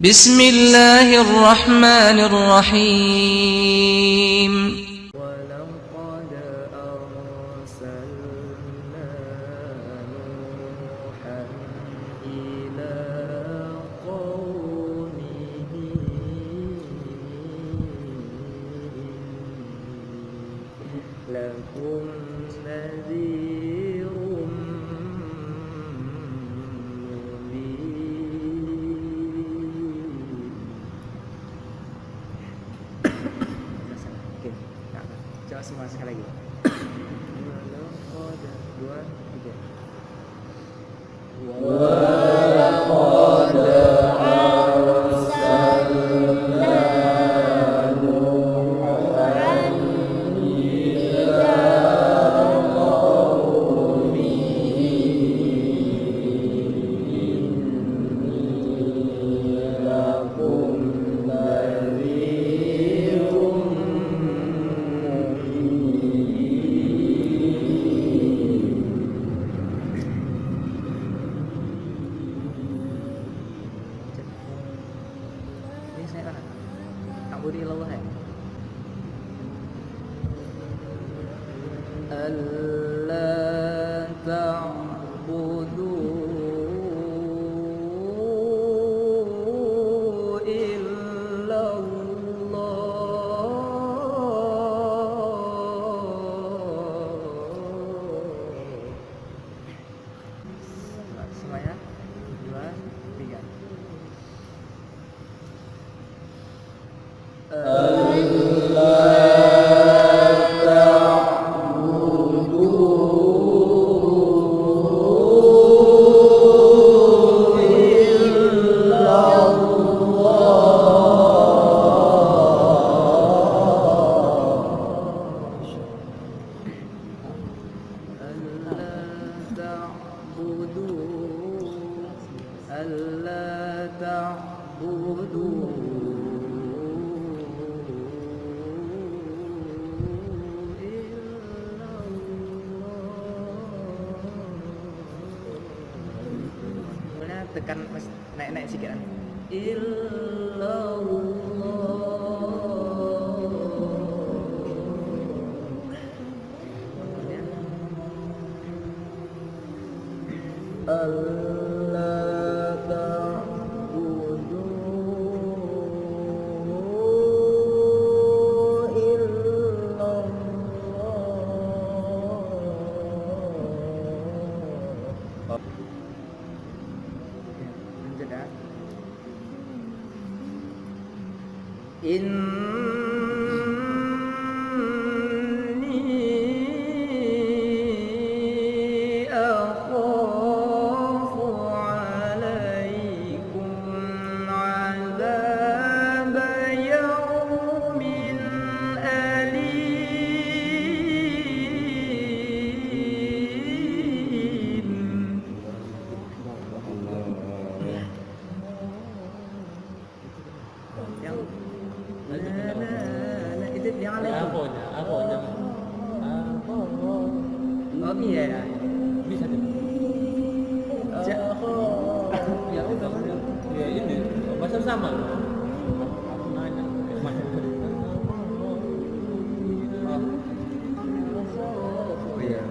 Bismillahirrahmanirrahim. ولقد أرسلنا نوحا إلى قومه لكم نذير Coba semua sekali lagi. Dua, tiga. Ini saya kan ta'budu ilallah ya. Alla ta'budu illallah. Semuanya 2, 3. ألا تعبدوا إلا الله. Tekan naik sikit kan. Allah ta'budu illallah. Lanjut ya. Itu yang lain. Apa? Oh iya ya. Bisa deh. Ya udah. Ya ini bahasa sama. Aku nanya. Oh iya.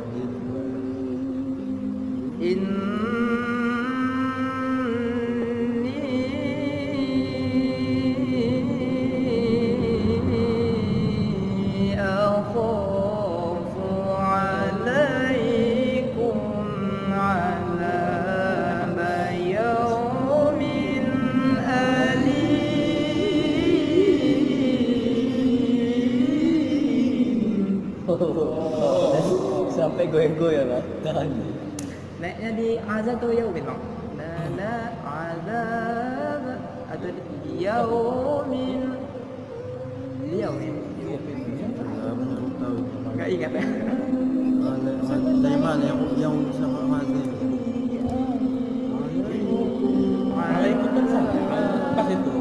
Sampai goyang-goyang lah tangannya. Naiknya di azab atau yaumin bang? La azab atau yaumin? Yaumin. Enggak ingat ya? Dari mana yang sama mati? Waalaikumsalam sama. Pas itu.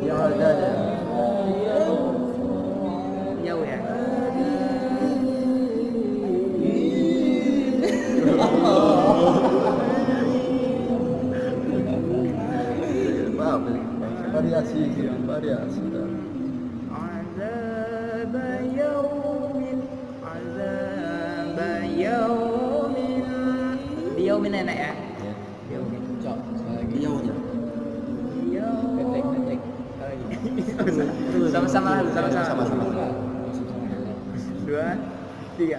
Yang ada ya. Jauh ya. Maaf. min enak ya. Ya. Ya oke. Cok, sekali lagi. Iya aja. Iya. Ketek. Sekali lagi. Sama-sama. Sama-sama. 2, 3.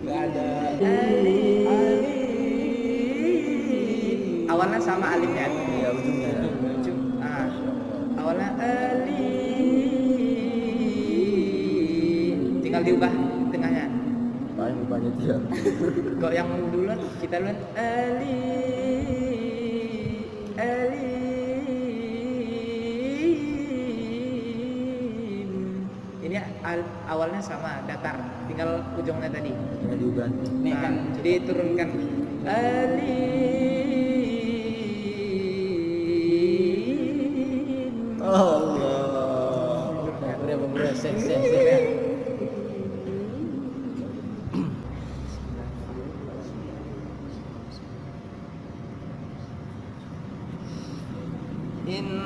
Nggak ada. Awalnya sama alif ya. Iya ujungnya ya. Ah, awalnya tinggal diubah tengahnya. Paling banyak dia. Kok yang duluan kita duluan ini awalnya sama datar, tinggal ujungnya tadi. Tinggal diubah. Nih kan, jadi turunkan Allah. Bener. Sek. إني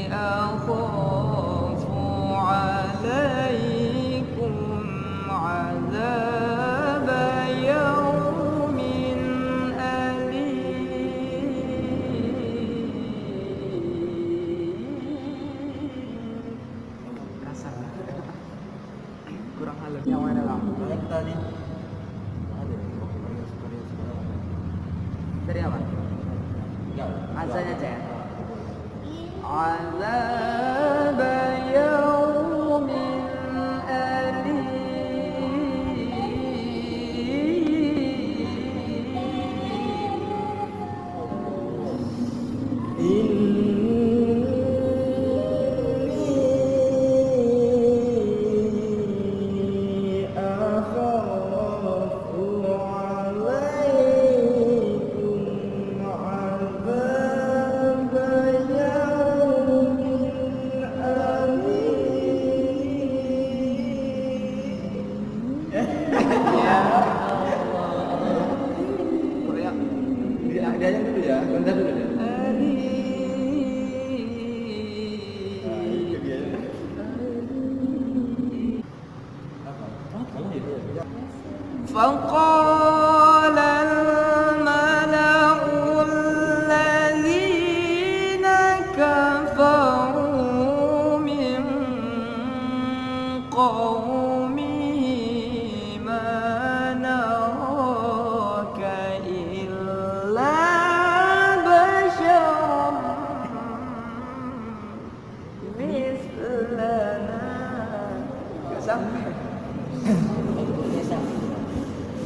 أخاف عليكم عذاب يوم أليم. kasar. Kurang halus. Yang mana lah? Yang tadi. Dari apa? Azanya aja ya. عذاب يوم إني أخاف عليكم عذاب يوم Korea. Dia aja dulu ya. Bentar dulu deh. فقال الملأ الذين كفروا من قومه ما نراك إلا بشرا مثلنا. Gak sampai.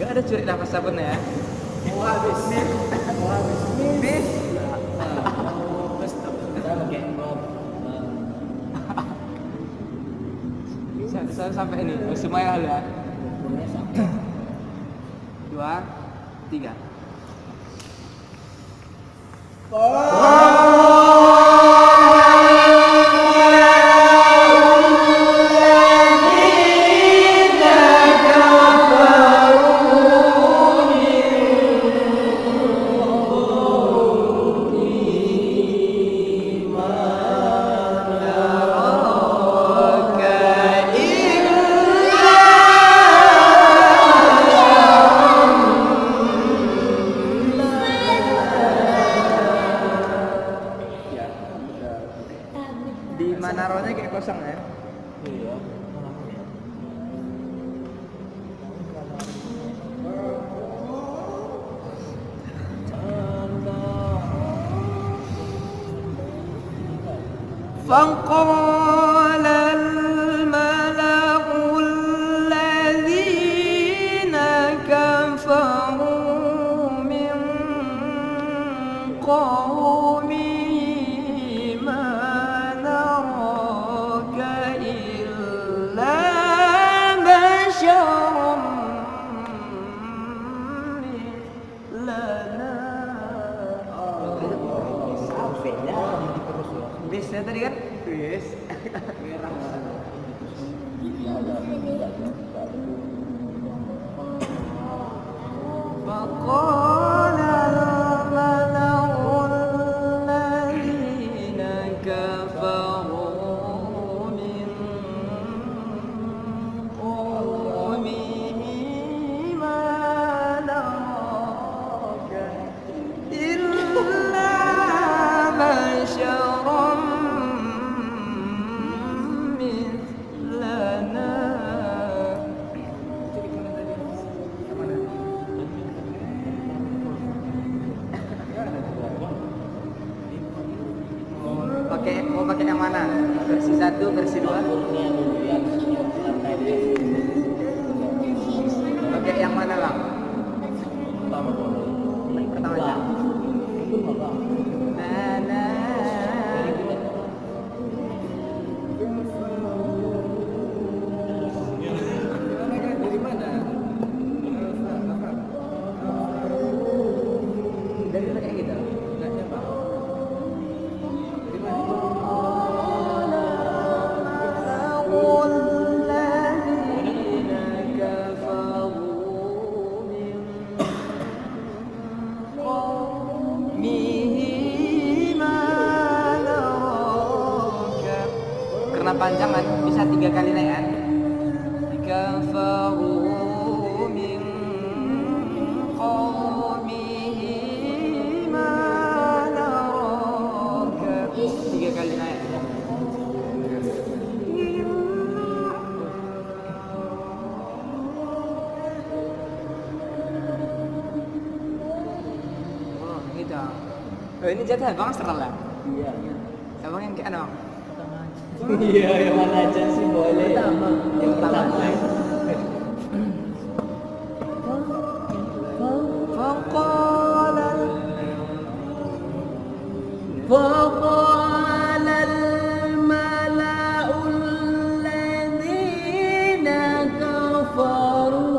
Gak ada curi nafas sabunnya ya. Mau habis. Bis. Sampai ini. Semuanya hal ya. 2, 3. Di mana rohnya kayak kosong ya. Iya. فقال الملأ الذين كفروا من قومه ما نراك إلا Wis ya tadi kan? Wis. فقال الملأ الذين كفروا من قومه ما نراك إلا بشرا مثلنا. Mau pakai yang mana? Versi 1, versi 2? Pakai yang mana, Bang? Pertama aja. Nah. Dari mana? Dari mana kayak gitu? Enggaknya, Bang. Dari mana? Karena panjangan bisa 3 kali naik kan? Kafaru min qawmihi ma naraka. 3 kali naik. Oh gitu. Oh ini jatah Bang Astral lah. Iya. Abang yang kayak apa? Iya, yang mana aja sih boleh. Yang pertama. فقال الملأ الذين كفروا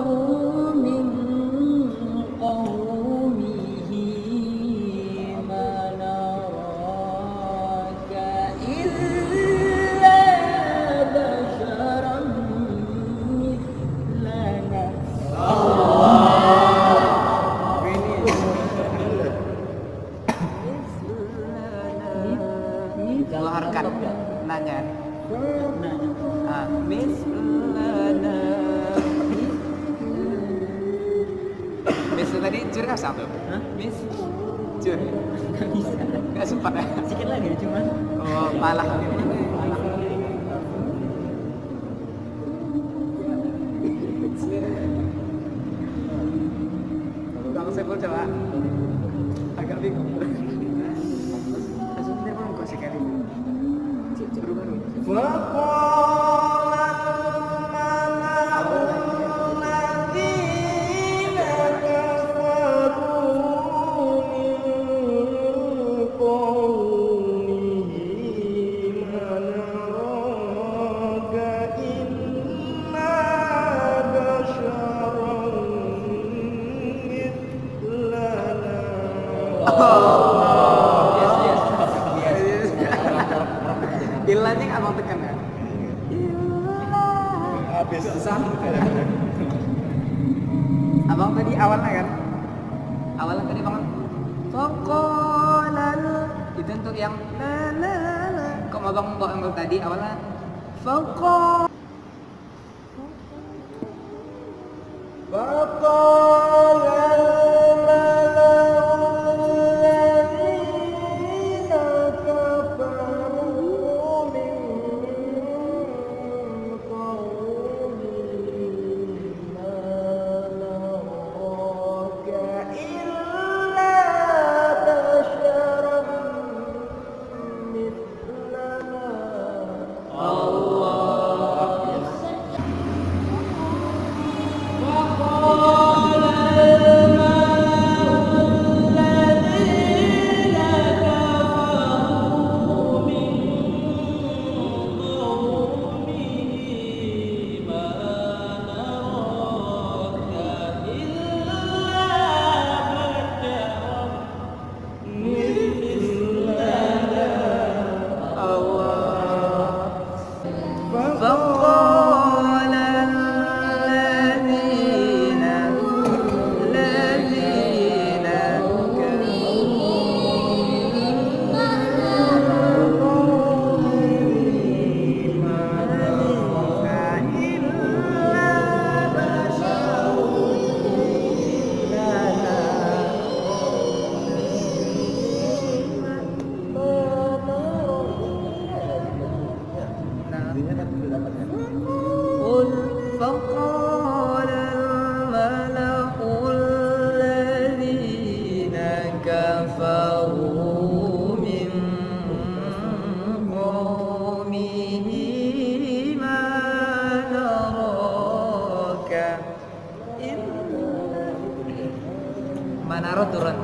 من قومه ما نراك إلا بشرا مثلنا. Keluarkan nanya. Mislana. Misl tadi cur nggak satu? Mis cur. Nggak bisa. Nggak sempat ya? Sedikit lagi cuman. Oh malah. Bang Sepul coba. Agak bingung. Langsung dia belum kasih kali. Ilahnya abang tekan kan? Habis susah. Abang tadi awalnya kan? Awalnya tadi bang Fokolal itu untuk yang la. Kok abang bawa yang tadi awalnya Fokol. كفروا من قومه ما نراك Manaro turun